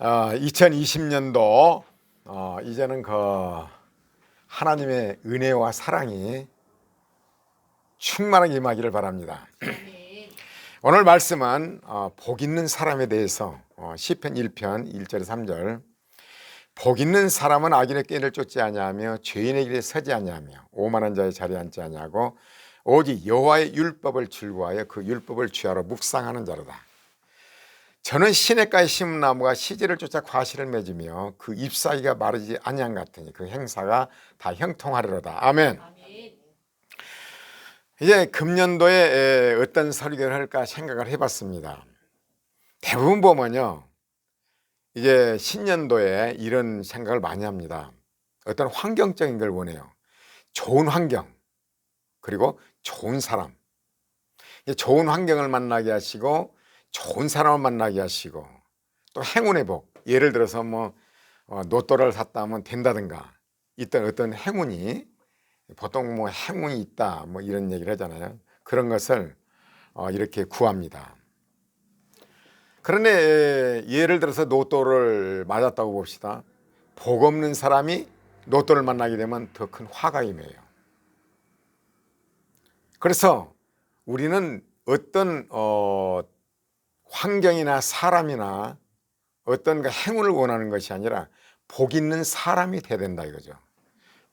2020년도 이제는 하나님의 은혜와 사랑이 충만하게 임하기를 바랍니다. 오늘 말씀은 복 있는 사람에 대해서 시편 1편 1절 3절 복 있는 사람은 악인의 꾀를 쫓지 아니하며 죄인의 길에 서지 아니하며 오만한 자의 자리에 앉지 아니하고 오직 여호와의 율법을 즐거워하여 그 율법을 주야로 묵상하는 자로다. 저는 시냇가에 심은 나무가 시지를 쫓아 과실을 맺으며 그 잎사귀가 마르지 아니한 같으니 그 행사가 다 형통하리로다. 아멘. 이제 금년도에 어떤 설교를 할까 생각을 해봤습니다. 대부분 보면요, 이제 신년도에 이런 생각을 많이 합니다. 어떤 환경적인 걸 원해요. 좋은 환경, 그리고 좋은 사람. 좋은 환경을 만나게 하시고 좋은 사람을 만나게 하시고 또 행운의 복, 예를 들어서 로또를 샀다 하면 된다든가 있던 어떤 행운이, 보통 행운이 있다 이런 얘기를 하잖아요. 그런 것을 이렇게 구합니다. 그런데 예를 들어서 로또를 맞았다고 봅시다. 복 없는 사람이 로또를 만나게 되면 더 큰 화가 임해요. 그래서 우리는 어떤 환경이나 사람이나 어떤 행운을 원하는 것이 아니라 복 있는 사람이 돼야 된다 이거죠.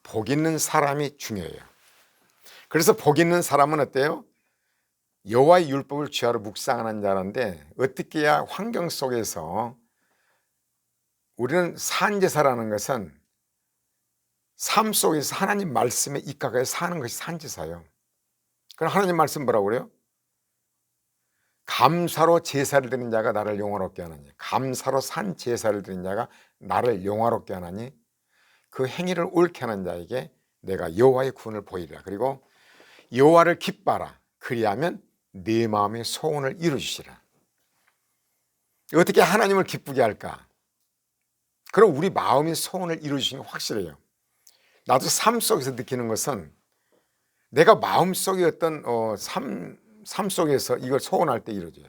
복 있는 사람이 중요해요. 그래서 복 있는 사람은 어때요? 여호와의 율법을 주야로 묵상하는 자라는데, 어떻게 해야 환경 속에서 우리는 산제사라는 것은 삶 속에서 하나님 말씀에 입각해서 사는 것이 산제사예요. 그럼 하나님 말씀 뭐라고 그래요? 감사로 제사를 드리는 자가 나를 영화롭게 하나니, 감사로 산 제사를 드리는 자가 나를 영화롭게 하나니 그 행위를 옳게 하는 자에게 내가 여호와의 구원을 보이리라. 그리고 여호와를 기뻐하라. 그리하면 네 마음의 소원을 이루시리라. 어떻게 하나님을 기쁘게 할까? 그럼 우리 마음의 소원을 이루시는 게 확실해요. 나도 삶 속에서 느끼는 것은 내가 마음속에 어떤 삶 속에서 이걸 소원할 때 이루어져요.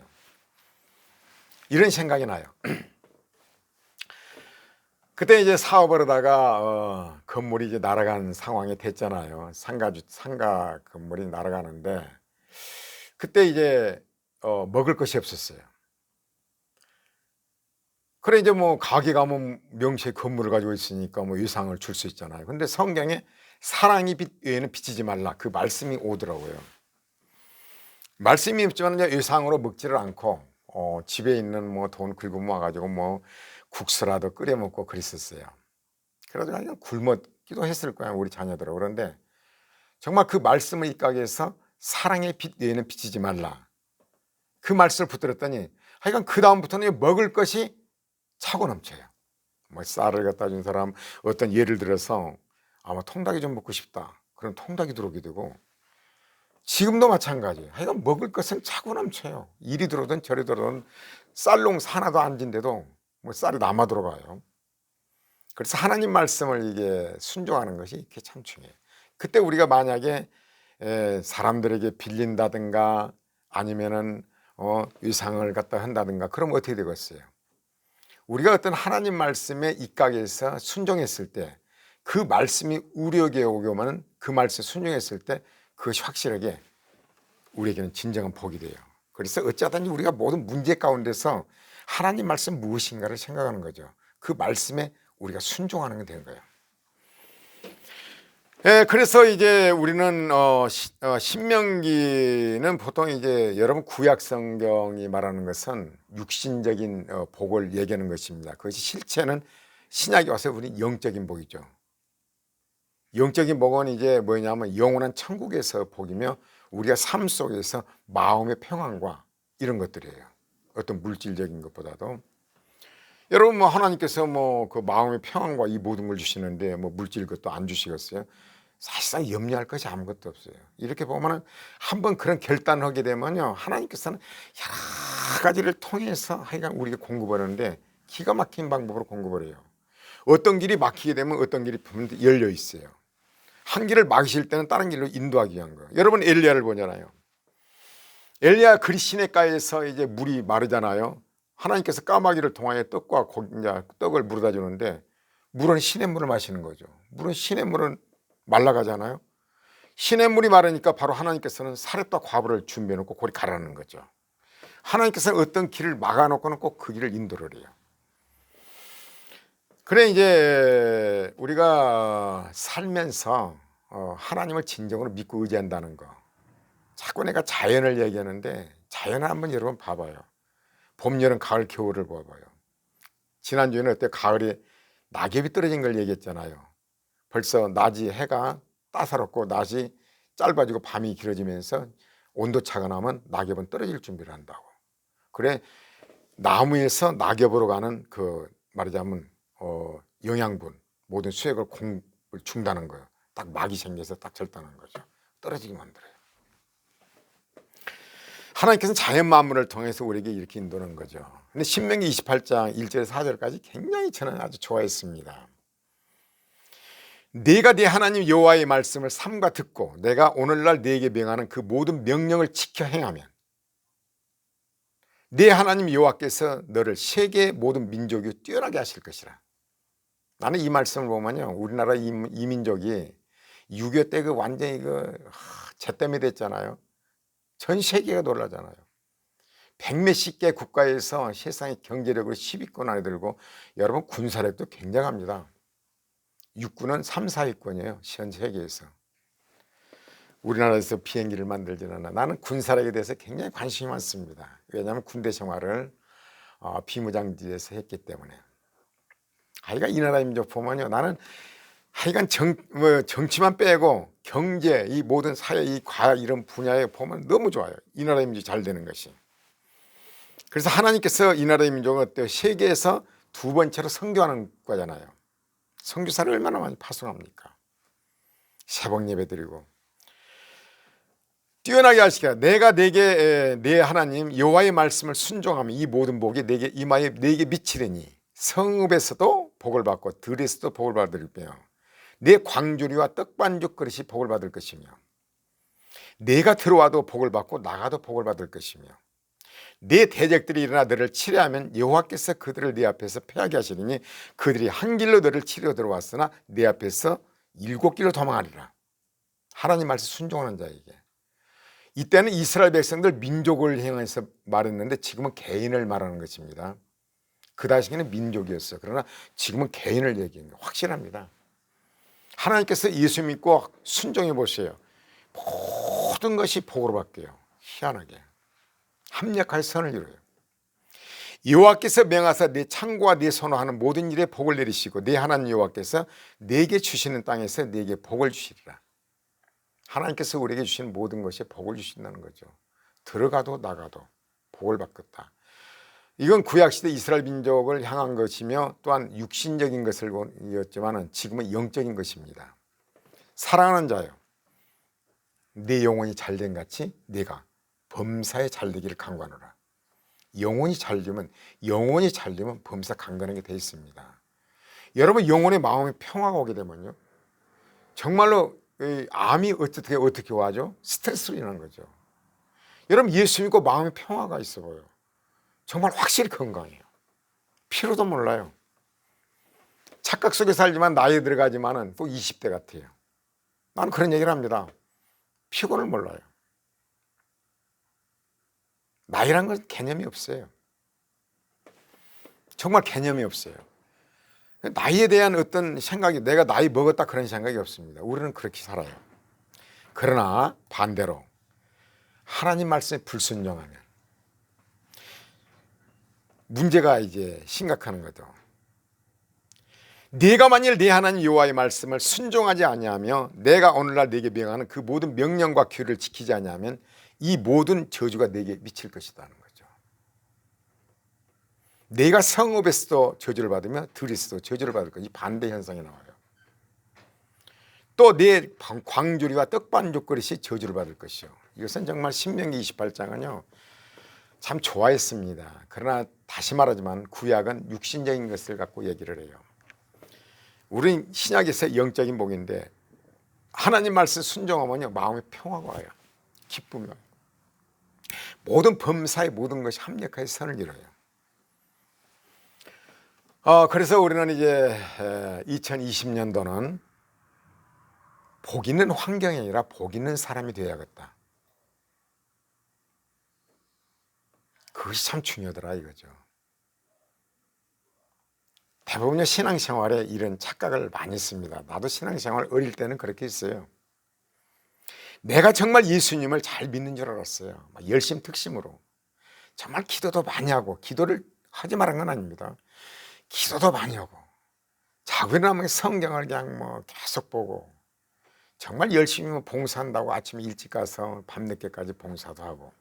이런 생각이 나요. 그때 이제 사업을 하다가 건물이 이제 날아가는 상황이 됐잖아요. 상가 건물이 날아가는데, 그때 이제 먹을 것이 없었어요. 그래 이제 가게 가면 명시의 건물을 가지고 있으니까 유상을 줄 수 있잖아요. 근데 성경에 사랑이 빛 외에는 비치지 말라, 그 말씀이 오더라고요. 말씀이 없지만 유상으로 먹지를 않고 집에 있는 돈 긁어 모아가지고 국수라도 끓여 먹고 그랬었어요. 그래도 그냥 굶었기도 했을 거야, 우리 자녀들은. 그런데 정말 그 말씀을 입각해서 사랑의 빛 외에는 비치지 말라, 그 말씀을 붙들었더니 하여간 그 다음부터는 먹을 것이 차고 넘쳐요. 쌀을 갖다 준 사람, 어떤 예를 들어서 아마 통닭이 좀 먹고 싶다, 그럼 통닭이 들어오게 되고, 지금도 마찬가지예요. 하여간 먹을 것은 차고 넘쳐요. 이리 들어오든 저리 들어오든 쌀농 하나도 안 진데도 쌀이 남아 들어가요. 그래서 하나님 말씀을 이게 순종하는 것이 이게 참 중요해요. 그때 우리가 만약에 사람들에게 빌린다든가 아니면은 위상을 갖다 한다든가 그럼 어떻게 되겠어요? 우리가 어떤 하나님 말씀에 입각해서 순종했을 때, 그 말씀이 우리에게 오면 그 말씀에 순종했을 때 그것이 확실하게 우리에게는 진정한 복이 돼요. 그래서 어찌하든지 우리가 모든 문제 가운데서 하나님 말씀 무엇인가를 생각하는 거죠. 그 말씀에 우리가 순종하는 게 되는 거예요. 그래서 이제 우리는 신명기는 보통 이제 여러분 구약 성경이 말하는 것은 육신적인 복을 얘기하는 것입니다. 그것이 실체는 신약에 와서 우리 영적인 복이죠. 영적인 복은 이제 뭐냐면 영원한 천국에서 복이며, 우리가 삶 속에서 마음의 평안과 이런 것들이에요. 어떤 물질적인 것보다도. 여러분 하나님께서 그 마음의 평안과 이 모든 걸 주시는데 물질 것도 안 주시겠어요? 사실상 염려할 것이 아무것도 없어요. 이렇게 보면은 한번 그런 결단을 하게 되면요, 하나님께서는 여러 가지를 통해서 하여간 우리에게 공급을 하는데 기가 막힌 방법으로 공급을 해요. 어떤 길이 막히게 되면 어떤 길이 열려 있어요. 한 길을 막으실 때는 다른 길로 인도하기 위한 거예요. 여러분 엘리야를 보잖아요. 엘리야 시냇가에서 이제 물이 마르잖아요. 하나님께서 까마귀를 통하여 떡과 고기, 떡을 물어다 주는데 물은 시냇물을 마시는 거죠. 물은 시냇물은 말라가잖아요. 시냇물이 마르니까 바로 하나님께서는 사렙과 과부를 준비해 놓고 고리 가라는 거죠. 하나님께서는 어떤 길을 막아놓고는 꼭 그 길을 인도를 해요. 그래 이제 우리가 살면서 하나님을 진정으로 믿고 의지한다는 거. 자꾸 내가 자연을 얘기하는데 자연을 한번 여러분 봐봐요. 봄, 여름, 가을, 겨울을 봐봐요. 지난주에는 어때 가을에 낙엽이 떨어진 걸 얘기했잖아요. 벌써 낮이 해가 따사롭고 낮이 짧아지고 밤이 길어지면서 온도차가 나면 낙엽은 떨어질 준비를 한다고. 그래 나무에서 낙엽으로 가는 그 말하자면 영양분 모든 수액을 공을 준다는 거예요. 딱 막이 생겨서 딱 절단하는 거죠. 떨어지게 만들어요. 하나님께서는 자연 만물을 통해서 우리에게 이렇게 인도하는 거죠. 근데 신명기 28장 1절에서 4절까지 굉장히 저는 아주 좋아했습니다. 네가 네 하나님 여호와의 말씀을 삼가 듣고 내가 오늘날 네게 명하는 그 모든 명령을 지켜 행하면 네 하나님 여호와께서 너를 세계의 모든 민족이 뛰어나게 하실 것이라. 나는 이 말씀을 보면요, 우리나라 이민족이 6.25 때 그 완전히 잿더미 됐잖아요. 전 세계가 놀라잖아요. 100몇십 개 국가에서 세상의 경제력으로 10위권 안에 들고 여러분 군사력도 굉장합니다. 육군은 3, 4위권이에요. 전 세계에서. 우리나라에서 비행기를 만들지는 않아. 나는 군사력에 대해서 굉장히 관심이 많습니다. 왜냐하면 군대 생활을 비무장지대에서 했기 때문에. 하여간 이 나라 민족 보면요, 나는 하여간 정치만 빼고 경제, 이 모든 사회, 이 과학 이런 분야에 보면 너무 좋아요. 이 나라의 민족이 잘 되는 것이. 그래서 하나님께서 이 나라의 민족은 어때요? 세계에서 두 번째로 선교하는 거잖아요. 선교사를 얼마나 많이 파송합니까? 새벽 예배 드리고 뛰어나게 하시기라. 내가 내게 내 하나님 여호와의 말씀을 순종하면 이 모든 복이 내게 임하여 내게 미치리니 성읍에서도 복을 받고 들에서도 복을 받으리며 내 광주리와 떡반죽 그릇이 복을 받을 것이며 내가 들어와도 복을 받고 나가도 복을 받을 것이며 내 대적들이 일어나 너를 치려하면 여호와께서 그들을 네 앞에서 패하게 하시리니 그들이 한 길로 너를 치려 들어왔으나 네 앞에서 7길로 도망하리라. 하나님 말씀 순종하는 자에게. 이때는 이스라엘 백성들 민족을 향해서 말했는데 지금은 개인을 말하는 것입니다. 그 당시에는 민족이었어요. 그러나 지금은 개인을 얘기하는 게 확실합니다. 하나님께서 예수 믿고 순종해 보세요. 모든 것이 복으로 바뀌어요. 희한하게. 합력할 선을 이루어요. 여호와께서 명하사 네 창고와 네 선호하는 모든 일에 복을 내리시고 네 하나님 여호와께서 네게 주시는 땅에서 네게 복을 주시리라. 하나님께서 우리에게 주시는 모든 것에 복을 주신다는 거죠. 들어가도 나가도 복을 받겠다. 이건 구약시대 이스라엘 민족을 향한 것이며 또한 육신적인 것이었지만 지금은 영적인 것입니다. 사랑하는 자요, 내 영혼이 잘된 같이 네가 범사에 잘되기를 간구하노라. 영혼이 잘되면 범사 강건하게 되어 있습니다. 여러분 영혼의 마음의 평화가 오게 되면요, 정말로 암이 어떻게 와죠? 스트레스로 인한 거죠. 여러분 예수 믿고 마음의 평화가 있어 보여. 정말 확실히 건강해요. 피로도 몰라요. 착각 속에 살지만 나이에 들어가지만은 또 20대 같아요. 나는 그런 얘기를 합니다. 피곤을 몰라요. 나이란 건 개념이 없어요. 정말 개념이 없어요. 나이에 대한 어떤 생각이 내가 나이 먹었다 그런 생각이 없습니다. 우리는 그렇게 살아요. 그러나 반대로 하나님 말씀에 불순종하면 문제가 이제 심각한 거죠. 네가 만일 네 하나님 여호와의 말씀을 순종하지 아니하며 내가 오늘날 네게 명하는 그 모든 명령과 규례를 지키지 아니하면 이 모든 저주가 네게 미칠 것이라는 거죠. 네가 성읍에서도 저주를 받으며 들에서도 저주를 받을 것이 반대 현상이 나와요. 또 내 광주리와 떡반죽 그릇이 저주를 받을 것이요. 이것은 정말 신명기 28장은요 참 좋아했습니다. 그러나 다시 말하지만 구약은 육신적인 것을 갖고 얘기를 해요. 우린 신약에서 영적인 복인데 하나님 말씀 순종하면요 마음의 평화가 와요. 기쁨이 와요. 모든 범사의 모든 것이 합력하여 선을 이뤄요. 그래서 우리는 이제 2020년도는 복 있는 환경이 아니라 복 있는 사람이 되어야겠다. 그것이 참 중요하더라 이거죠. 대부분의 신앙생활에 이런 착각을 많이 했습니다. 나도 신앙생활 어릴 때는 그렇게 했어요. 내가 정말 예수님을 잘 믿는 줄 알았어요. 열심특심으로. 정말 기도도 많이 하고, 기도를 하지 말한 건 아닙니다. 기도도 많이 하고, 자고 일어나면 성경을 그냥 계속 보고, 정말 열심히 봉사한다고 아침에 일찍 가서 밤늦게까지 봉사도 하고,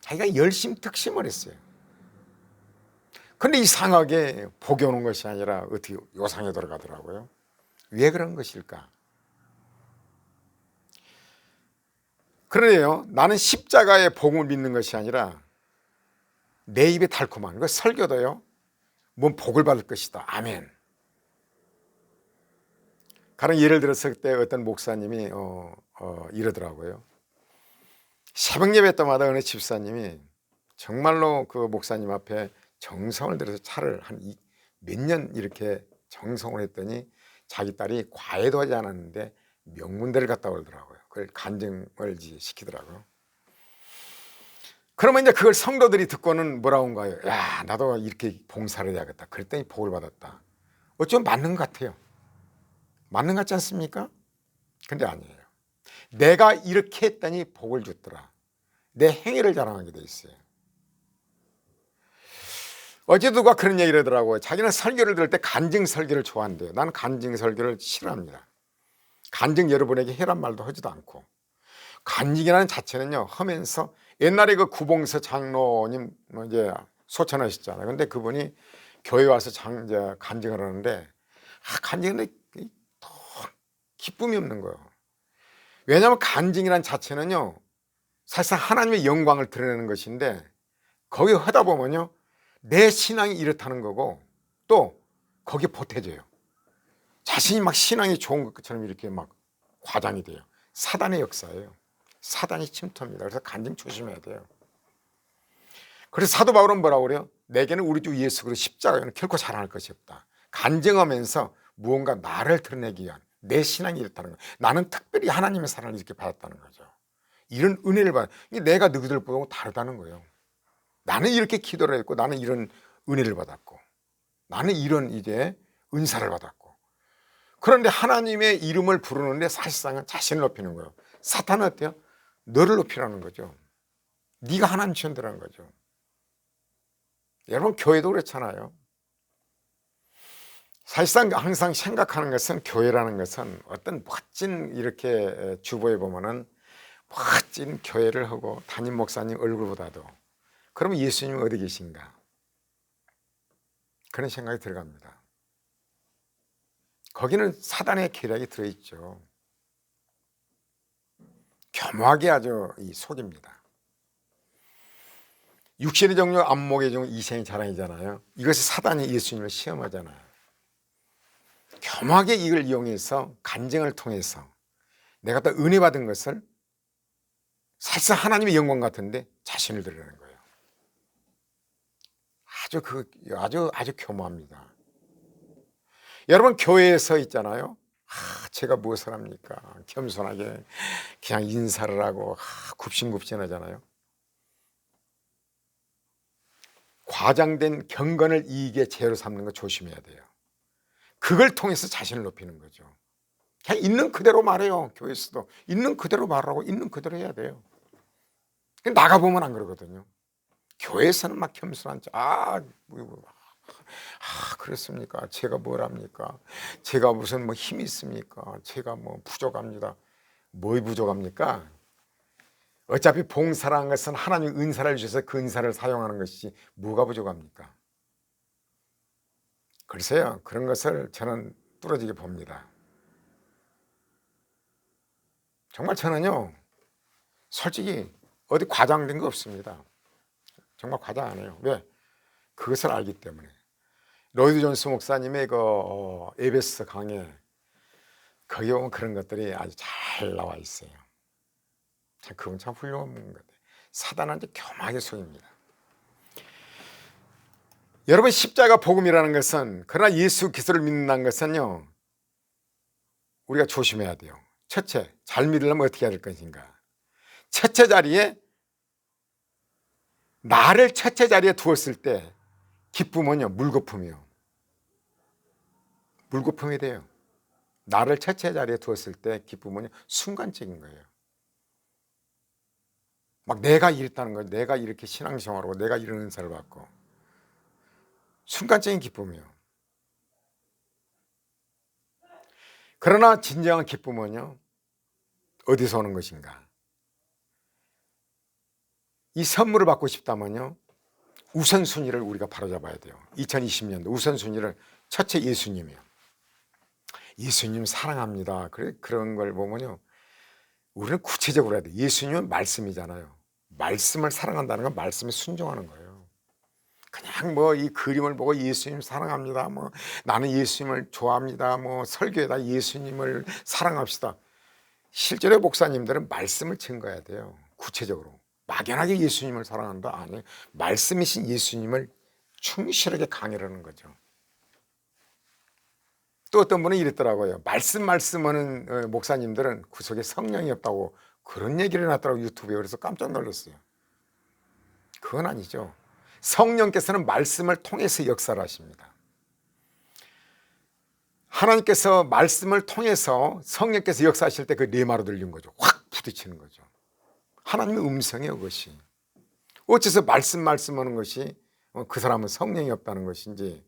자기가 열심특심을 했어요. 근데 이상하게 복이 오는 것이 아니라 어떻게 요상에 들어가더라고요. 왜 그런 것일까? 그러네요. 나는 십자가의 복음을 믿는 것이 아니라 내 입에 달콤한 그 설교도요. 뭔 복을 받을 것이다. 아멘. 가령 예를 들어서 그때 어떤 목사님이 이러더라고요. 새벽 예배 때마다 어느 집사님이 정말로 그 목사님 앞에 정성을 들여서 차를 한 몇 년 이렇게 정성을 했더니 자기 딸이 과외도 하지 않았는데 명문대를 갔다 오더라고요. 그걸 간증을 시키더라고요. 그러면 이제 그걸 성도들이 듣고는 뭐라고 한가요? 야, 나도 이렇게 봉사를 해야겠다. 그랬더니 복을 받았다. 어쩌면 맞는 것 같아요. 맞는 것 같지 않습니까? 근데 아니에요. 내가 이렇게 했더니 복을 줬더라. 내 행위를 자랑하게 돼 있어요. 어제 누가 그런 얘기를 하더라고요. 자기는 설교를 들을 때 간증 설교를 좋아한대요. 나는 간증 설교를 싫어합니다. 간증 여러분에게 해란 말도 하지도 않고. 간증이라는 자체는요, 하면서 옛날에 그 구봉서 장로님 이제 소천하셨잖아요. 근데 그분이 교회 와서 이제 간증을 하는데, 간증인데 더 기쁨이 없는 거예요. 왜냐하면 간증이라는 자체는요, 사실상 하나님의 영광을 드러내는 것인데, 거기 하다 보면요, 내 신앙이 이렇다는 거고, 또 거기에 보태져요. 자신이 막 신앙이 좋은 것처럼 이렇게 막 과장이 돼요. 사단의 역사예요. 사단이 침투합니다. 그래서 간증 조심해야 돼요. 그래서 사도 바울은 뭐라고 그래요? 내게는 우리 주 예수 그리스도 십자가에는 결코 자랑할 것이 없다. 간증하면서 무언가 나를 드러내기 위한 내 신앙이 이렇다는 거예요. 나는 특별히 하나님의 사랑을 이렇게 받았다는 거죠. 이런 은혜를 받아. 내가 너희들 보고 다르다는 거예요. 나는 이렇게 기도를 했고, 나는 이런 은혜를 받았고, 나는 이런 이제 은사를 받았고. 그런데 하나님의 이름을 부르는데 사실상은 자신을 높이는 거예요. 사탄은 어때요? 너를 높이라는 거죠. 네가 하나님 취한다는 거죠. 여러분, 교회도 그렇잖아요. 사실상 항상 생각하는 것은, 교회라는 것은 어떤 멋진 이렇게 주보에 보면은 멋진 교회를 하고 담임 목사님 얼굴보다도, 그러면 예수님은 어디 계신가? 그런 생각이 들어갑니다. 거기는 사단의 계략이 들어있죠. 겸허하게 아주 속입니다. 육신의 정욕, 안목의 정욕, 이생의 자랑이잖아요. 이것이 사단이 예수님을 시험하잖아요. 겸허하게 이걸 이용해서 간증을 통해서 내가 또 은혜 받은 것을 사실상 하나님의 영광 같은데 자신을 드러내는 거예요. 아주 교묘합니다. 여러분, 교회에서 있잖아요. 제가 무엇을 합니까? 겸손하게 그냥 인사를 하고 굽신굽신하잖아요. 과장된 경건을 이익의 재로 삼는 거 조심해야 돼요. 그걸 통해서 자신을 높이는 거죠. 그냥 있는 그대로 말해요. 교회에서도 있는 그대로 말하고 있는 그대로 해야 돼요. 나가보면 안 그러거든요. 교회에서는 막 겸손한 척, 그렇습니까? 제가 뭘 합니까? 제가 무슨 힘이 있습니까? 제가 부족합니다. 뭐 부족합니까? 어차피 봉사라는 것은 하나님 은사를 주셔서 그 은사를 사용하는 것이지 뭐가 부족합니까? 글쎄요, 그런 것을 저는 뚫어지게 봅니다. 정말 저는요, 솔직히 어디 과장된 거 없습니다. 정말 과장 안 해요. 왜? 그것을 알기 때문에. 로이드 존스 목사님의 에베소 강해, 거기 보면 그런 것들이 아주 잘 나와 있어요. 그건 참 훌륭한 분 같아요. 사단한테 겸하게 속입니다. 여러분, 십자가 복음이라는 것은, 그러나 예수 그리스도를 믿는다는 것은요, 우리가 조심해야 돼요. 첫째, 잘 믿으려면 어떻게 해야 될 것인가? 첫째 자리에, 나를 첫째 자리에 두었을 때 기쁨은요, 물거품이요. 물거품이 돼요. 나를 첫째 자리에 두었을 때 기쁨은요, 순간적인 거예요. 막 내가 이랬다는 거예요. 내가 이렇게 신앙생활하고 내가 이런 은사를 받고. 순간적인 기쁨이요. 그러나 진정한 기쁨은요, 어디서 오는 것인가? 이 선물을 받고 싶다면요, 우선순위를 우리가 바로잡아야 돼요. 2020년도 우선순위를 첫째 예수님이요. 예수님 사랑합니다. 그런 걸 보면요, 우리는 구체적으로 해야 돼요. 예수님은 말씀이잖아요. 말씀을 사랑한다는 건 말씀에 순종하는 거예요. 그냥 뭐 이 그림을 보고 예수님 사랑합니다, 뭐 나는 예수님을 좋아합니다, 뭐 설교에다 예수님을 사랑합시다. 실제로 목사님들은 말씀을 증거해야 돼요. 구체적으로. 막연하게 예수님을 사랑한다? 아니, 말씀이신 예수님을 충실하게 강의하는 거죠. 또 어떤 분은 이랬더라고요. 말씀하는 목사님들은 그 속에 성령이 없다고 그런 얘기를 해놨더라고요, 유튜브에. 그래서 깜짝 놀랐어요. 그건 아니죠. 성령께서는 말씀을 통해서 역사를 하십니다. 하나님께서 말씀을 통해서 성령께서 역사하실 때 그 레마로 들린 거죠. 확 부딪히는 거죠. 하나님의 음성이에요, 그것이. 어째서 말씀하는 것이 그 사람은 성령이 없다는 것인지,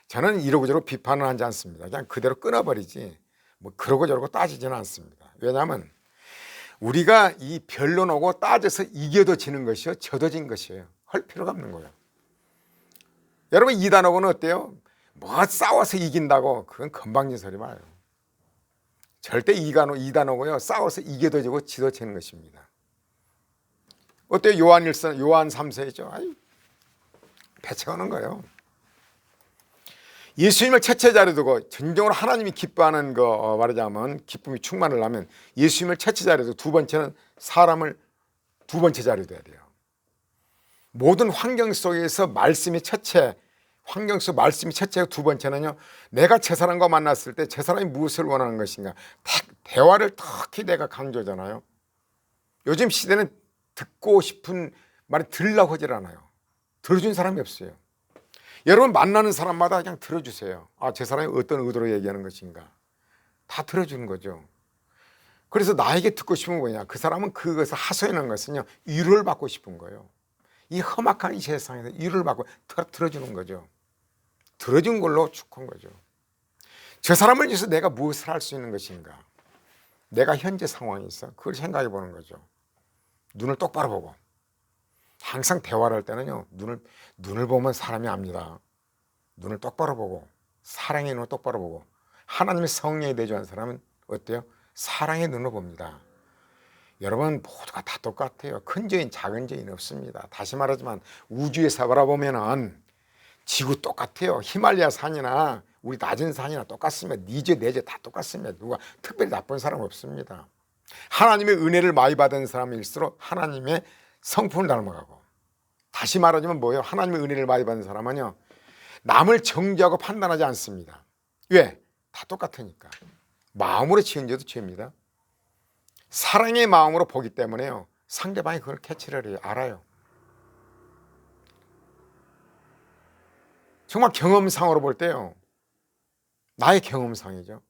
저는 이러고저러고 비판을 하지 않습니다. 그냥 그대로 끊어버리지, 뭐 그러고 저러고 따지지는 않습니다. 왜냐하면 우리가 이 변론하고 따져서 이겨도 지는 것이요, 져도 진 것이에요. 할 필요가 없는 거예요. 여러분, 이단하고는 어때요? 뭐 싸워서 이긴다고, 그건 건방진 소리 말이에요. 절대 이단하고요, 싸워서 이겨도 지고 지도 지는 것입니다. 어때요? 요한 3세죠. 아유, 배척하는 거예요. 예수님을 첫째 자리에 두고 진정으로 하나님이 기뻐하는 거 말하자면, 기쁨이 충만을 하면 예수님을 첫째 자리에 두고, 두 번째는 사람을 두 번째 자리에 둬야 돼요. 모든 환경 속에서 말씀이 첫째, 환경 속 말씀이 첫째고, 두 번째는요, 내가 저 사람과 만났을 때 저 사람이 무엇을 원하는 것인가. 대화를 특히 내가 강조하잖아요. 요즘 시대는 듣고 싶은 말이 들으려고 하질 않아요. 들어준 사람이 없어요. 여러분, 만나는 사람마다 그냥 들어주세요. 아, 저 사람이 어떤 의도로 얘기하는 것인가. 다 들어주는 거죠. 그래서 나에게 듣고 싶은 건 뭐냐, 그 사람은 그것을 하소연한 것은요, 위로를 받고 싶은 거예요. 이 험악한 이 세상에서 위로를 받고 들어주는 거죠. 들어준 걸로 축한 거죠. 저 사람을 위해서 내가 무엇을 할 수 있는 것인가. 내가 현재 상황에 있어, 그걸 생각해 보는 거죠. 눈을 똑바로 보고. 항상 대화를 할 때는요, 눈을 보면 사람이 압니다. 눈을 똑바로 보고, 사랑의 눈을 똑바로 보고. 하나님의 성령에 대조한 사람은 어때요? 사랑의 눈을 봅니다. 여러분, 모두가 다 똑같아요. 큰 죄인 작은 죄인 없습니다. 다시 말하지만 우주에서 바라보면은 지구 똑같아요. 히말라야 산이나 우리 낮은 산이나 똑같습니다. 네 죄, 내 죄 다 똑같습니다. 누가 특별히 나쁜 사람 없습니다. 하나님의 은혜를 많이 받은 사람일수록 하나님의 성품을 닮아가고, 다시 말하자면 뭐예요? 하나님의 은혜를 많이 받은 사람은요, 남을 정죄하고 판단하지 않습니다. 왜? 다 똑같으니까. 마음으로 지은 죄도 죄입니다. 사랑의 마음으로 보기 때문에요, 상대방이 그걸 캐치를 해요. 알아요. 정말 경험상으로 볼 때요, 나의 경험상이죠.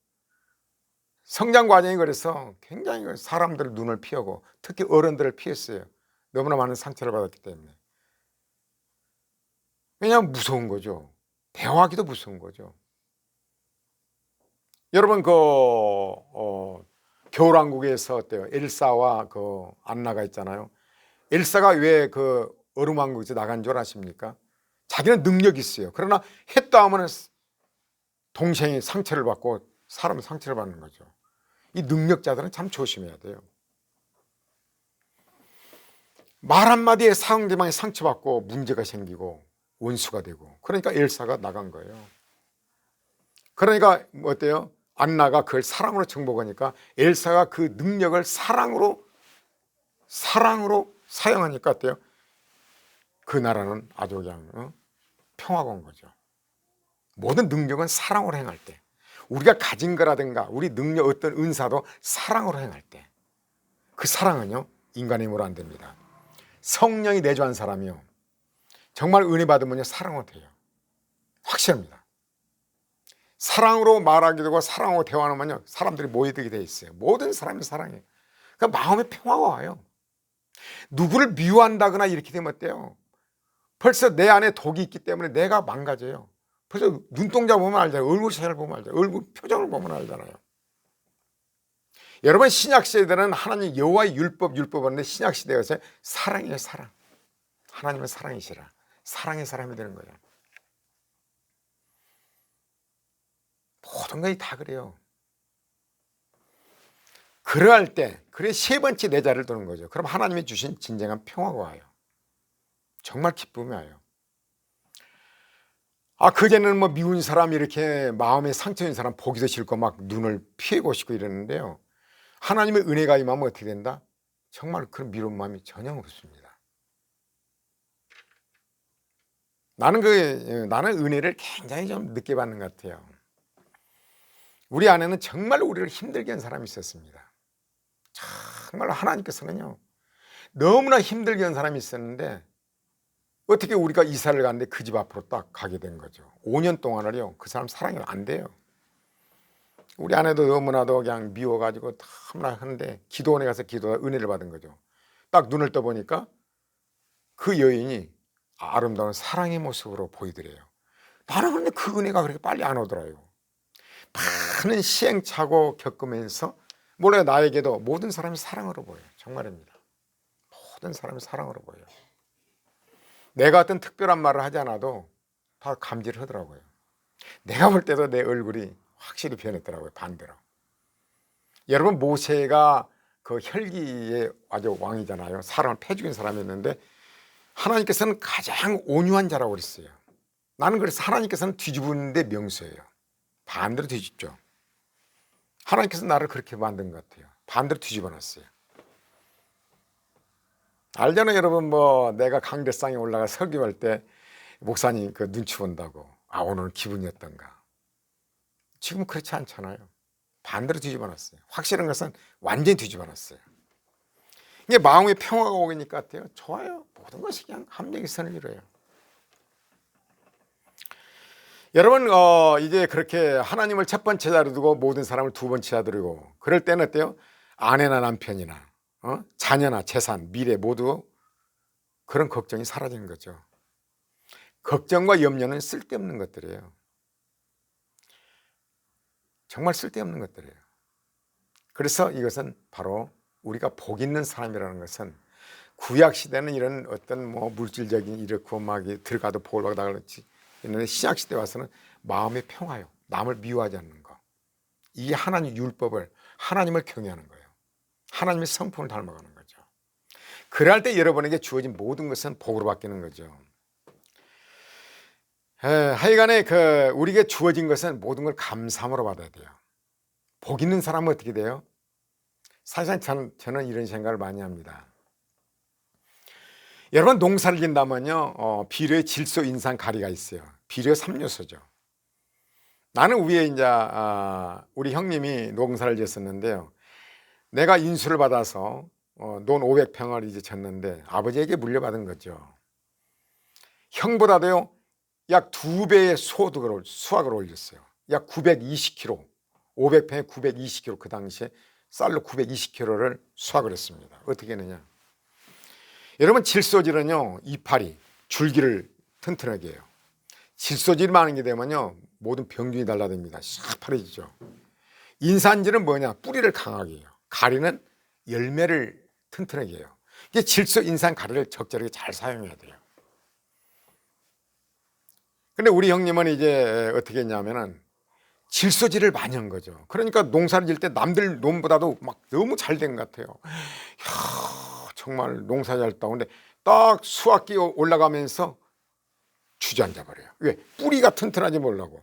성장 과정이 그래서 굉장히 사람들의 눈을 피하고, 특히 어른들을 피했어요. 너무나 많은 상처를 받았기 때문에. 왜냐하면 무서운 거죠. 대화하기도 무서운 거죠. 여러분, 겨울왕국에서 어때요? 엘사와 안나가 있잖아요. 엘사가 왜 얼음왕국에서 나간 줄 아십니까? 자기는 능력이 있어요. 그러나 했다 하면 동생이 상처를 받고 사람은 상처를 받는 거죠. 이 능력자들은 참 조심해야 돼요. 말 한마디에 상대방이 상처받고 문제가 생기고 원수가 되고, 그러니까 엘사가 나간 거예요. 그러니까 어때요? 안나가 그걸 사랑으로 정복하니까 엘사가 그 능력을 사랑으로 사용하니까 어때요? 그 나라는 아주 그냥 평화가 온 거죠. 모든 능력은 사랑으로 행할 때, 우리가 가진 거라든가 우리 능력, 어떤 은사도 사랑으로 행할 때, 그 사랑은요 인간의 힘으로 안 됩니다. 성령이 내주한 사람이요 정말 은혜 받으면요 사랑으로 돼요. 확실합니다. 사랑으로 말하게 되고 사랑으로 대화하면요 사람들이 모이게 돼 있어요. 모든 사람이 사랑해요. 그러니까 마음의 평화가 와요. 누구를 미워한다거나 이렇게 되면 어때요? 벌써 내 안에 독이 있기 때문에 내가 망가져요. 벌써 눈동자 보면 알잖아요. 얼굴 색을 보면 알잖아요. 얼굴 표정을 보면 알잖아요. 여러분 신약시대는 하나님 여호와의 율법하는데 신약시대에서 사랑이에요. 사랑. 하나님은 사랑이시라. 사랑의 사람이 되는 거예요. 모든 것이 다 그래요. 그러할 때 그래 세 번째 내 자리를 두는 거죠. 그럼 하나님이 주신 진정한 평화가 와요. 정말 기쁨이 와요. 그제는 뭐 미운 사람 이렇게 마음에 상처인 사람 보기도 싫고 막 눈을 피하고 싶고 이러는데요. 하나님의 은혜가 임하면 어떻게 된다? 정말 그런 미운 마음이 전혀 없습니다. 나는 은혜를 굉장히 좀 늦게 받는 것 같아요. 우리 안에는 정말 우리를 힘들게 한 사람이 있었습니다. 정말 하나님께서는요 너무나 힘들게 한 사람이 있었는데 어떻게 우리가 이사를 갔는데 그 집 앞으로 딱 가게 된 거죠. 5년 동안을요 그 사람 사랑이 안 돼요. 우리 아내도 너무나도 그냥 미워가지고 너무나 하는데 기도원에 가서 기도하다 은혜를 받은 거죠. 딱 눈을 떠보니까 그 여인이 아름다운 사랑의 모습으로 보이더래요. 나는 그런데 그 은혜가 그렇게 빨리 안 오더라고요. 많은 시행착오 겪으면서 몰라요. 나에게도 모든 사람이 사랑으로 보여요. 정말입니다. 모든 사람이 사랑으로 보여요. 내가 어떤 특별한 말을 하지 않아도 다 감지를 하더라고요. 내가 볼 때도 내 얼굴이 확실히 변했더라고요. 반대로. 여러분 모세가 그 혈기의 아주 왕이잖아요. 사람을 패 죽인 사람이었는데 하나님께서는 가장 온유한 자라고 그랬어요. 나는 그래서 하나님께서는 뒤집는데 명수예요. 반대로 뒤집죠. 하나님께서 나를 그렇게 만든 것 같아요. 반대로 뒤집어 놨어요. 알잖아요 여러분. 뭐 내가 강대상에 올라가 설교할 때 목사님 그 눈치 본다고 오늘은 기분이 어떤가. 지금 그렇지 않잖아요. 반대로 뒤집어 놨어요. 확실한 것은 완전히 뒤집어 놨어요. 이게 마음의 평화가 오니까 같아요. 좋아요. 모든 것이 그냥 합력이 선을 이뤄요. 여러분 이제 그렇게 하나님을 첫 번째 자리에 두고 모든 사람을 두 번째 자리에 두고 그럴 때는 어때요? 아내나 남편이나 자녀나 재산, 미래 모두 그런 걱정이 사라지는 거죠. 걱정과 염려는 쓸데없는 것들이에요. 정말 쓸데없는 것들이에요. 그래서 이것은 바로 우리가 복 있는 사람이라는 것은 구약 시대는 이런 어떤 뭐 물질적인 이렇고 막 들어가도 복을 받아 그렇지 있는데 신약 시대 와서는 마음의 평화요. 남을 미워하지 않는 거. 이게 하나님 율법을 하나님을 경외하는 거예요. 하나님의 성품을 닮아가는 거죠. 그럴 때 여러분에게 주어진 모든 것은 복으로 바뀌는 거죠. 하여간에 우리에게 주어진 것은 모든 걸 감사함으로 받아야 돼요. 복 있는 사람은 어떻게 돼요? 사실 저는 이런 생각을 많이 합니다. 여러분 농사를 짓다면요 비료의 질소, 인산, 가리가 있어요. 비료 3요소죠. 나는 위에 이제 우리 형님이 농사를 지었었는데요. 내가 인수를 받아서 논 500평을 이제 졌는데 아버지에게 물려받은 거죠. 형보다도요 약 2배의 수확을 올렸어요. 약 920kg, 500평에 920kg, 그 당시에 쌀로 920kg를 수확을 했습니다. 어떻게 했느냐? 여러분 질소질은요 이파리, 줄기를 튼튼하게 해요. 질소질이 많은 게 되면요 모든 병균이 달라듭니다. 싹파래지죠. 인산질은 뭐냐? 뿌리를 강하게 해요. 가리는 열매를 튼튼하게 해요. 이게 질소, 인산, 가리를 적절하게 잘 사용해야 돼요. 근데 우리 형님은 이제 어떻게 했냐면은 질소질을 많이 한 거죠. 그러니까 농사를 지을 때 남들 논보다도 막 너무 잘 된 것 같아요. 이야, 정말 농사 잘 따. 근데 딱 수확기 올라가면서 주저앉아 버려요. 왜? 뿌리가 튼튼하지 못하고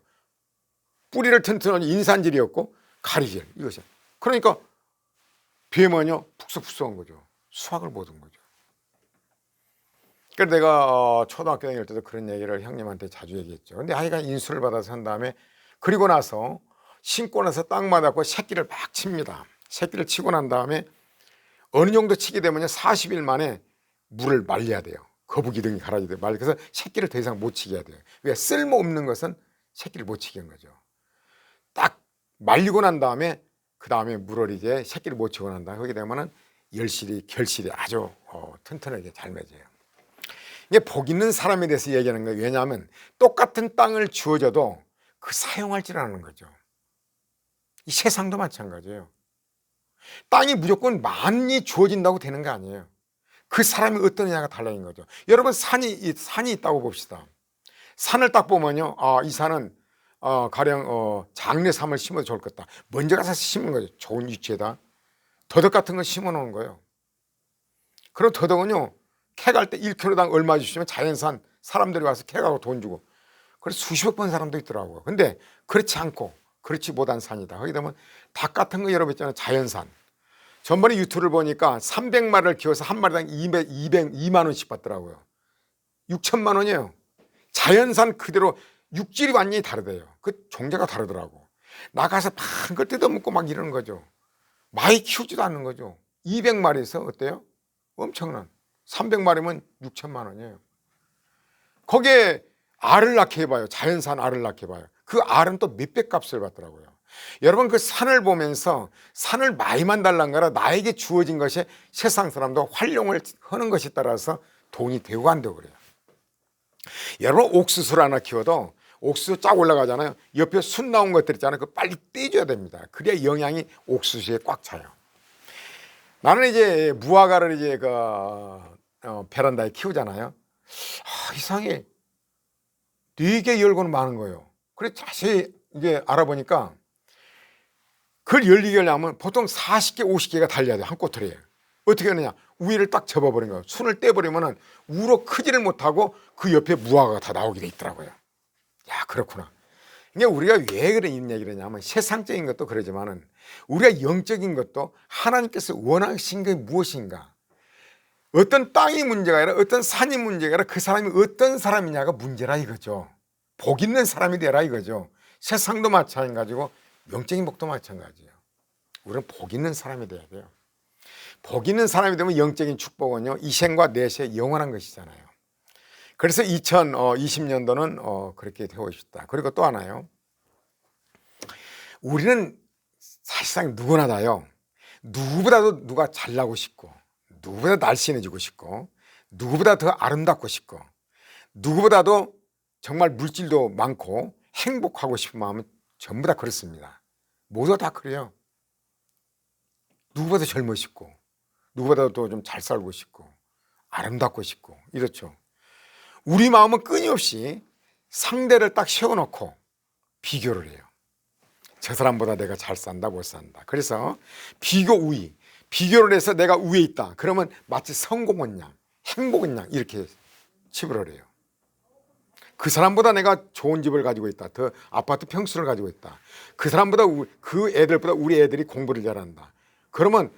뿌리를 튼튼하니 인산질이었고 가리질 이것이. 그러니까 뱀은요 푹석푹석한 거죠. 수확을 못 한 거죠. 그래서 내가 초등학교 다닐 때도 그런 얘기를 형님한테 자주 얘기했죠. 근데 아이가 인수를 받아서 한 다음에 그리고 나서 신고 나서 땅 맞았고 새끼를 막 칩니다. 새끼를 치고 난 다음에 어느 정도 치게 되면요 40일 만에 물을 말려야 돼요. 거북이등이 갈아져야 돼요. 그래서 새끼를 더 이상 못 치게 해야 돼요. 왜? 쓸모없는 것은 새끼를 못 치게 한 거죠. 딱 말리고 난 다음에 그 다음에 물을 이제 새끼를 못 치고 난다. 그렇게 되면은 결실이 아주 튼튼하게 잘 맺어요. 이게 복 있는 사람에 대해서 얘기하는 거예요. 왜냐하면 똑같은 땅을 주어져도 그 사용할 줄 아는 거죠. 이 세상도 마찬가지예요. 땅이 무조건 많이 주어진다고 되는 거 아니에요. 그 사람이 어떠냐가 달라진 거죠. 여러분 산이 있다고 봅시다. 산을 딱 보면요, 이 산은 가령 장례삼을 심어도 좋을 것 같다. 먼저 가서 심은 거죠. 좋은 위치에다 더덕 같은 거 심어 놓은 거예요. 그럼 더덕은요 캐갈 때 1kg당 얼마 주시면 자연산 사람들이 와서 캐가고 돈 주고 그래서 수십억 번 사람도 있더라고요. 근데 그렇지 않고 그렇지 못한 산이다. 거기 되면 닭 같은 거 여러분 있잖아요. 자연산. 전번에 유튜브를 보니까 300마리를 키워서 한 마리당 202만 원씩 받더라고요. 6천만 원이에요. 자연산 그대로 육질이 완전히 다르대요. 그 종자가 다르더라고. 나가서 판 걸 뜯어먹고 막 이러는 거죠. 많이 키우지도 않는 거죠. 200마리에서 어때요? 엄청난. 300마리면 6천만 원이에요. 거기에 알을 낳게 해봐요. 자연산 알을 낳게 해봐요. 그 알은 또 몇백 값을 받더라고요. 여러분 그 산을 보면서 산을 많이만 달란 거라 나에게 주어진 것이 세상 사람도 활용을 하는 것에 따라서 돈이 되고 안 되고 그래요. 여러분 옥수수를 하나 키워도 옥수수 쫙 올라가잖아요. 옆에 순 나온 것들 있잖아요. 그거 빨리 떼줘야 됩니다. 그래야 영양이 옥수수에 꽉 차요. 나는 이제 무화과를 이제 베란다에 키우잖아요. 이상해. 되게 열고는 많은 거예요. 그래 자세히 이제 알아보니까 그걸 열리게 하려면 보통 40개, 50개가 달려야 돼요. 한 꼬투리에. 어떻게 하느냐? 우위를 딱 접어버린 거예요. 순을 떼버리면은 우로 크지를 못하고 그 옆에 무화과가 다 나오게 돼 있더라고요. 야, 그렇구나. 이게 우리가 왜 그런 얘기를 하냐면 세상적인 것도 그러지만은 우리가 영적인 것도 하나님께서 원하신 게 무엇인가? 어떤 땅이 문제가 아니라 어떤 산이 문제가 아니라 그 사람이 어떤 사람이냐가 문제라 이거죠. 복 있는 사람이 되라 이거죠. 세상도 마찬가지고 영적인 복도 마찬가지예요. 우리는 복 있는 사람이 돼야 돼요. 복 있는 사람이 되면 영적인 축복은요 이 생과 내세 영원한 것이잖아요. 그래서 2020년도는 그렇게 되고 싶다. 그리고 또 하나요. 우리는 사실상 누구나 다요. 누구보다도 누가 잘나고 싶고 누구보다 날씬해지고 싶고 누구보다 더 아름답고 싶고 누구보다도 정말 물질도 많고 행복하고 싶은 마음은 전부 다 그렇습니다. 모두가 다 그래요. 누구보다 젊어 싶고 누구보다도 좀 잘 살고 싶고 아름답고 싶고 이렇죠. 우리 마음은 끊임없이 상대를 딱 세워놓고 비교를 해요. 저 사람보다 내가 잘 산다 못 산다. 그래서 비교 우위, 비교를 해서 내가 위에 있다. 그러면 마치 성공한 양, 행복한 양 이렇게 치부를 해요. 그 사람보다 내가 좋은 집을 가지고 있다. 더 아파트 평수를 가지고 있다. 그 사람보다 그 애들보다 우리 애들이 공부를 잘한다. 그러면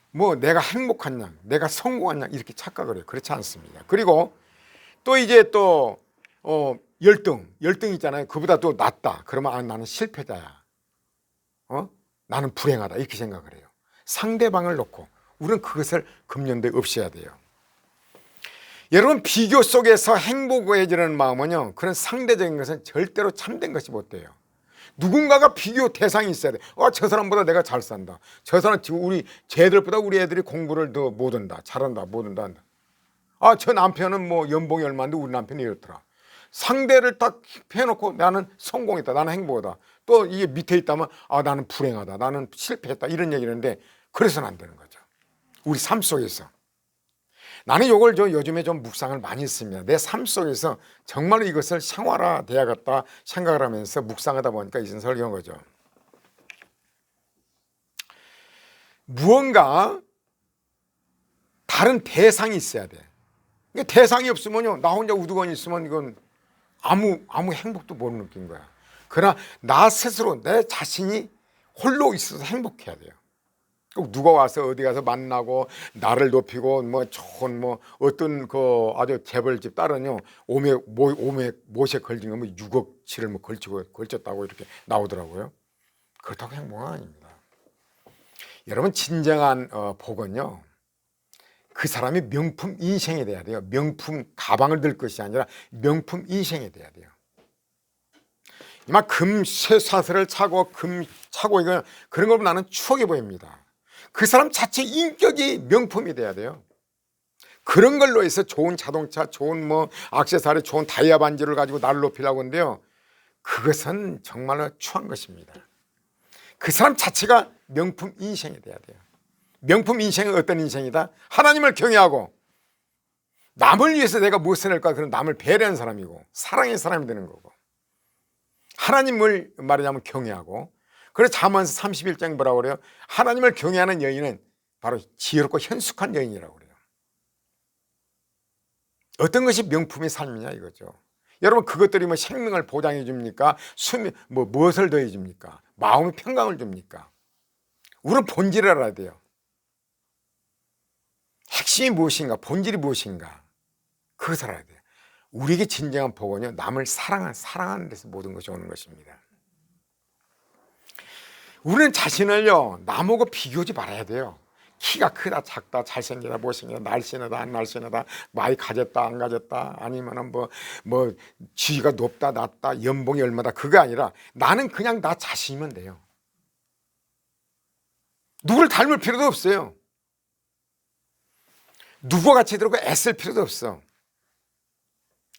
뭐 내가 행복한 양, 내가 성공한 양 이렇게 착각을 해요. 그렇지 않습니다. 그리고 또 이제 또 열등 있잖아요. 그보다 또 낫다. 그러면 나는 실패자야. 나는 불행하다. 이렇게 생각을 해요. 상대방을 놓고 우리는 그것을 금년도에 없애야 돼요. 여러분 비교 속에서 행복해지는 마음은요 그런 상대적인 것은 절대로 참된 것이 못 돼요. 누군가가 비교 대상이 있어야 돼. 저 사람보다 내가 잘 산다. 저 사람 쟤들보다 우리 애들이 공부를 더 못한다. 잘한다. 못한다. 저 남편은 뭐 연봉이 얼마인데 우리 남편이 이렇더라. 상대를 딱 해놓고 나는 성공했다. 나는 행복하다. 또 이게 밑에 있다면 나는 불행하다. 나는 실패했다. 이런 얘기를 하는데 그래서는 안 되는 거죠. 우리 삶 속에서. 나는 이걸 요즘에 좀 묵상을 많이 했습니다. 내 삶 속에서 정말로 이것을 생활화돼야겠다 생각을 하면서 묵상하다 보니까 이런 설교한 거죠. 무언가 다른 대상이 있어야 돼. 대상이 없으면요, 나 혼자 우두커니 있으면 이건 아무 행복도 못 느낀 거야. 그러나 나 스스로 내 자신이 홀로 있어서 행복해야 돼요. 꼭 누가 와서 어디 가서 만나고 나를 높이고 뭐 좋은 뭐 어떤 그 아주 재벌집 딸은요 오매 못에 걸린 거뭐 6억치를 뭐 걸쳤다고 이렇게 나오더라고요. 그렇다고 행복은 아닙니다. 여러분 진정한 복은요 그 사람이 명품 인생이 돼야 돼요. 명품 가방을 들 것이 아니라 명품 인생이 돼야 돼요. 이만 금쇠사슬을 차고 금 차고 이거 그런 걸 나는 추억해 보입니다. 그 사람 자체 인격이 명품이 돼야 돼요. 그런 걸로 해서 좋은 자동차, 좋은 뭐 액세서리, 좋은 다이아 반지를 가지고 나를 높이려고 하는데요. 그것은 정말로 추한 것입니다. 그 사람 자체가 명품 인생이 돼야 돼요. 명품 인생은 어떤 인생이다? 하나님을 경외하고 남을 위해서 내가 무엇을 할까? 그런 남을 배려하는 사람이고 사랑의 사람이 되는 거고 하나님을 말하자면 경외하고 그래서 잠언서 31장 뭐라고 그래요? 하나님을 경외하는 여인은 바로 지혜롭고 현숙한 여인이라고 그래요. 어떤 것이 명품의 삶이냐 이거죠. 여러분 그것들이 뭐 생명을 보장해 줍니까? 무엇을 더해 줍니까? 마음의 평강을 줍니까? 우리는 본질을 알아야 돼요. 핵심이 무엇인가? 본질이 무엇인가? 그것을 알아야 돼요. 우리에게 진정한 복은요 남을 사랑하는 데서 모든 것이 오는 것입니다. 우리는 자신을요 남하고 비교하지 말아야 돼요. 키가 크다 작다 잘생기다 못생기다 날씬하다 안 날씬하다 많이 가졌다 안 가졌다 아니면은 뭐 지위가 높다 낮다 연봉이 얼마다 그거 아니라 나는 그냥 나 자신이면 돼요. 누구를 닮을 필요도 없어요. 누구와 같이 들고 애쓸 필요도 없어.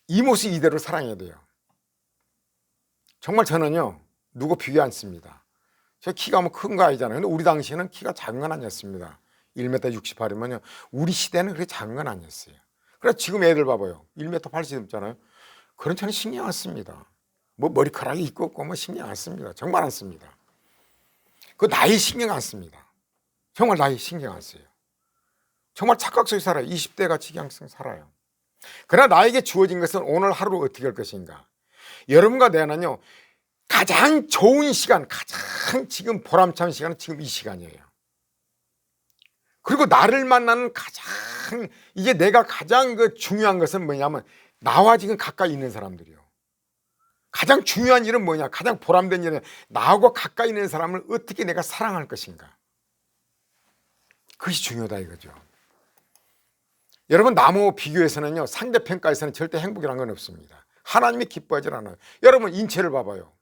이 모습 이대로 사랑해야 돼요. 정말 저는요 누구 비교 안 씁니다. 저 키가 뭐 큰 거 아니잖아요. 근데 우리 당시에는 키가 작은 건 아니었습니다. 1m 68이면요 우리 시대는 그렇게 작은 건 아니었어요. 그래서 지금 애들 봐봐요 1m 80 넘잖아요. 그런 차는 신경 안 씁니다. 뭐 머리카락이 있고 없고 뭐 신경 안 씁니다. 정말 안 씁니다. 그 나이 신경 안 씁니다. 정말 나이 신경 안 써요. 정말 착각 속에 살아요. 20대 같이 그냥 살아요. 그러나 나에게 주어진 것은 오늘 하루 어떻게 할 것인가. 여러분과 내는요 가장 좋은 시간, 가장 지금 보람찬 시간은 지금 이 시간이에요. 그리고 나를 만나는 가장 이게 내가 가장 그 중요한 것은 뭐냐면 나와 지금 가까이 있는 사람들이요. 가장 중요한 일은 뭐냐? 가장 보람된 일은 나하고 가까이 있는 사람을 어떻게 내가 사랑할 것인가. 그것이 중요하다 이거죠. 여러분 나무 비교에서는요 상대평가에서는 절대 행복이라는 건 없습니다. 하나님이 기뻐하지 않아요. 여러분 인체를 봐봐요.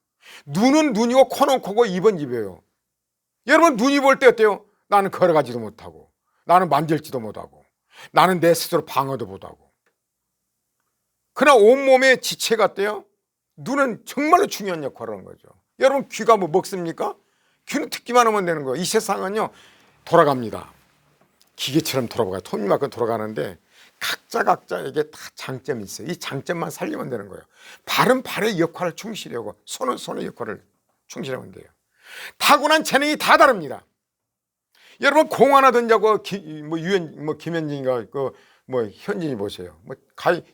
눈은 눈이고 코는 코고 입은 입이에요. 여러분 눈이 볼 때 어때요? 나는 걸어가지도 못하고 나는 만질지도 못하고 나는 내 스스로 방어도 못하고 그러나 온몸의 지체가 어때요? 눈은 정말로 중요한 역할을 하는 거죠. 여러분 귀가 뭐 먹습니까? 귀는 듣기만 하면 되는 거예요. 이 세상은요 돌아갑니다. 기계처럼 돌아가요. 톱니만큼 돌아가는데 각자에게 다 장점이 있어요. 이 장점만 살리면 되는 거예요. 발은 발의 역할을 충실히 하고 손은 손의 역할을 충실하면 돼요. 타고난 재능이 다 다릅니다. 여러분 공 하나 던자고 김현진인가 현진이 보세요.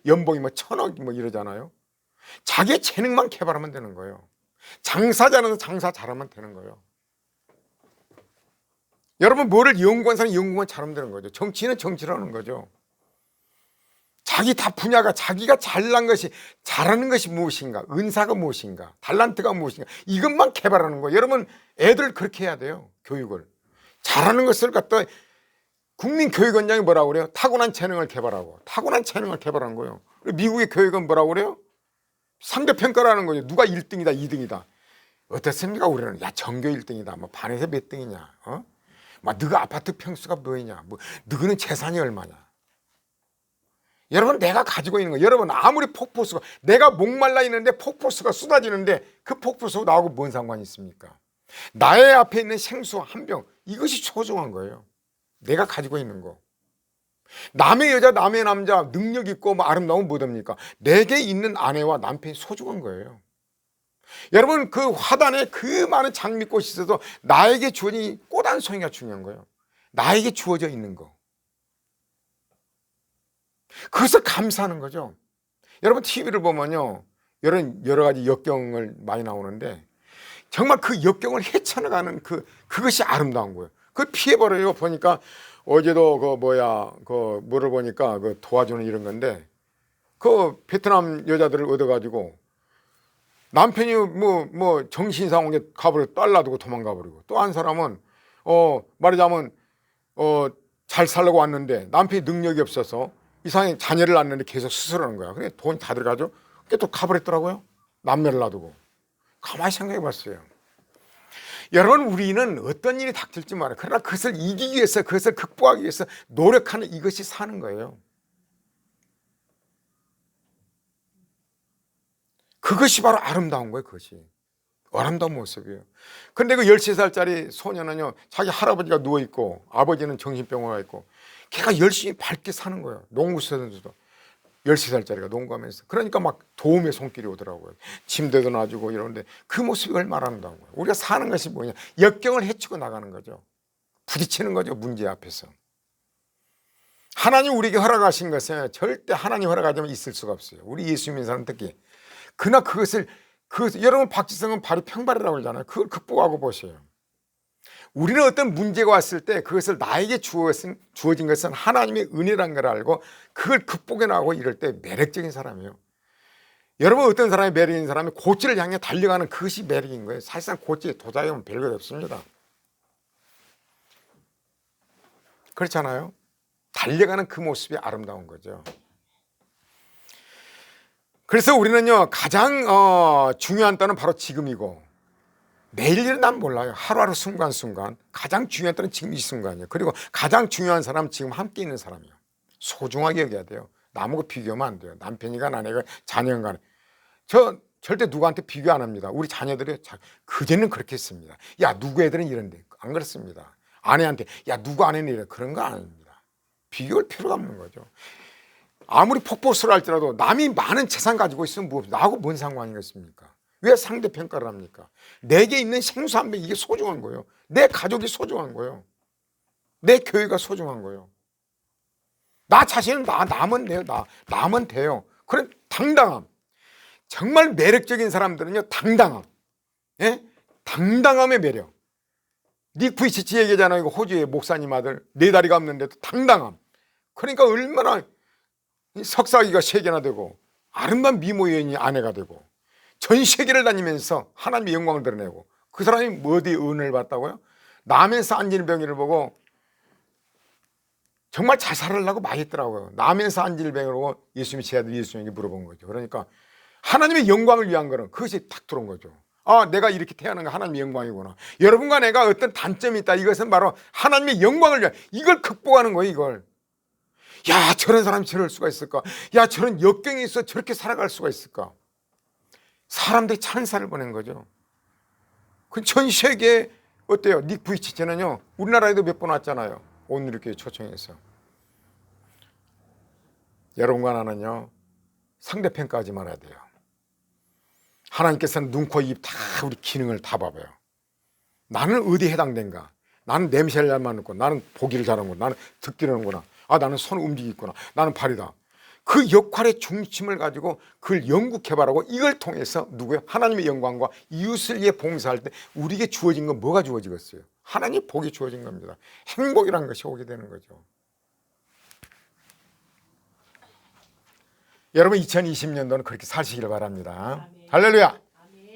연봉이 1,000억 이러잖아요. 자기의 재능만 개발하면 되는 거예요. 장사자는 장사 잘하면 되는 거예요. 여러분 뭐를 연구한 사람은 연구만 잘하면 되는 거죠. 정치인은 정치를 하는 거죠. 자기 다 분야가 자기가 잘난 것이 잘하는 것이 무엇인가 은사가 무엇인가 달란트가 무엇인가 이것만 개발하는 거예요. 여러분 애들 그렇게 해야 돼요. 교육을 잘하는 것을 갖다 국민교육원장이 뭐라고 그래요? 타고난 재능을 개발하고 타고난 재능을 개발한 거예요. 미국의 교육은 뭐라고 그래요? 상대평가라는 거죠. 누가 1등이다 2등이다 어떻습니까? 우리는 야 전교 1등이다 뭐 반에서 몇 등이냐 너가 아파트 평수가 뭐냐 너는 재산이 얼마냐. 여러분 내가 가지고 있는 거 여러분 아무리 폭포수가 내가 목말라 있는데 폭포수가 쏟아지는데 그 폭포수 나하고 뭔 상관이 있습니까? 나의 앞에 있는 생수 한 병 이것이 소중한 거예요. 내가 가지고 있는 거. 남의 여자 남의 남자 능력 있고 아름다우면 뭐됩니까? 내게 있는 아내와 남편이 소중한 거예요. 여러분 그 화단에 그 많은 장미꽃이 있어도 나에게 주어진 꽃 한 송이가 중요한 거예요. 나에게 주어져 있는 거. 그것을 감사하는 거죠. 여러분 TV를 보면요 여러 가지 역경을 많이 나오는데 정말 그 역경을 헤쳐나가는 그것이 아름다운 거예요. 그 피해버려요. 보니까 어제도 뭐를 보니까 그 도와주는 이런 건데 그 베트남 여자들을 얻어가지고 남편이 정신 이상한 게 가버려 딸 놔두고 도망가 버리고, 또 한 사람은 말하자면 잘 살려고 왔는데 남편이 능력이 없어서 이상하게 자녀를 낳는데 계속 수술하는 거야. 그래 돈이 다 들어가죠. 그게 또 가버렸더라고요. 남매를 놔두고. 가만히 생각해 봤어요. 여러분, 우리는 어떤 일이 닥칠지 몰라요. 그러나 그것을 이기기 위해서, 그것을 극복하기 위해서 노력하는 이것이 사는 거예요. 그것이 바로 아름다운 거예요. 그것이 아름다운 모습이에요. 그런데 그 13살짜리 소녀는요, 자기 할아버지가 누워있고 아버지는 정신병원에 와 있고 걔가 열심히 밝게 사는 거예요. 농구 선수도 13살짜리가 농구하면서. 그러니까 막 도움의 손길이 오더라고요. 침대도 놔주고 이러는데 그 모습이 얼마나 아름다운 거예요. 우리가 사는 것이 뭐냐, 역경을 헤치고 나가는 거죠. 부딪히는 거죠, 문제 앞에서. 하나님 우리에게 허락하신 것은 절대 하나님 허락하지 않으면 있을 수가 없어요. 우리 예수 믿는 사람 특히. 그러나 그것을 여러분, 박지성은 발이 평발이라고 그러잖아요. 그걸 극복하고 보세요. 우리는 어떤 문제가 왔을 때 그것을 나에게 주어진 것은 하나님의 은혜라는 걸 알고 그걸 극복해 나가고 이럴 때 매력적인 사람이에요. 여러분, 어떤 사람이 매력 있는 사람이 고치를 향해 달려가는 그것이 매력인 거예요. 사실상 고치에 도자기면 별것 없습니다. 그렇잖아요. 달려가는 그 모습이 아름다운 거죠. 그래서 우리는요, 가장 중요한 때는 바로 지금이고, 내일 일은 난 몰라요. 하루하루 순간순간 가장 중요한 때는 지금 이 순간이에요. 그리고 가장 중요한 사람은 지금 함께 있는 사람이에요. 소중하게 여겨야 돼요. 남하고 비교하면 안 돼요. 남편이건 아내건 자녀건 간에. 저 절대 누구한테 비교 안 합니다. 우리 자녀들이 그제는 그렇게 했습니다. 야, 누구 애들은 이런데. 안 그렇습니다. 아내한테 야, 누구 아내는 이래. 그런 거 아닙니다. 비교할 필요가 없는 거죠. 아무리 폭포수를 할지라도 남이 많은 재산 가지고 있으면 나하고 뭔 상관이겠습니까? 왜 상대평가를 합니까? 내게 있는 생수 한 병, 이게 소중한 거예요. 내 가족이 소중한 거예요. 내 교회가 소중한 거예요. 나 자신은 남은 돼요. 남은 돼요. 그런 당당함. 정말 매력적인 사람들은요, 당당함. 예? 당당함의 매력. 닉 부이치치 얘기잖아요. 호주의 목사님 아들, 네 다리가 없는데도 당당함. 그러니까 얼마나 석사기가 3개나 되고 아름다운 미모 여인이 아내가 되고 전 세계를 다니면서 하나님의 영광을 드러내고, 그 사람이 어디에 은혜를 받다고요? 남에서 앉은 병이를 보고 정말 잘 살으려고 많이 했더라고요. 남에서 앉은 병을 보고 예수님이 제 아들 예수님에게 물어본 거죠. 그러니까 하나님의 영광을 위한 거는 그것이 탁 들어온 거죠. 아, 내가 이렇게 태어난 거 하나님의 영광이구나. 여러분과 내가 어떤 단점이 있다. 이것은 바로 하나님의 영광을 위한, 이걸 극복하는 거예요. 이걸. 야, 저런 사람이 저럴 수가 있을까? 야, 저런 역경이 있어 저렇게 살아갈 수가 있을까? 사람들이 찬사를 보낸 거죠. 그 전 세계에 어때요? 닉 부이치치는요, 우리나라에도 몇 번 왔잖아요. 오늘 이렇게 초청해서. 여러분과 나는요, 상대평가하지 말아야 돼요. 하나님께서는 눈, 코, 입 다 우리 기능을 다 봐봐요. 나는 어디에 해당된가? 나는 냄새를 잘 맡는구나. 나는 보기를 잘하는구나. 나는 듣기를 하는구나. 아, 나는 손을 움직이구나. 나는 발이다. 그 역할의 중심을 가지고 그걸 연구 개발하고, 이걸 통해서 누구요? 하나님의 영광과 이웃을 위해 봉사할 때 우리에게 주어진 건 뭐가 주어지겠어요? 하나님 복이 주어진 겁니다. 행복이라는 것이 오게 되는 거죠. 여러분, 2020년도는 그렇게 사시길 바랍니다. 할렐루야.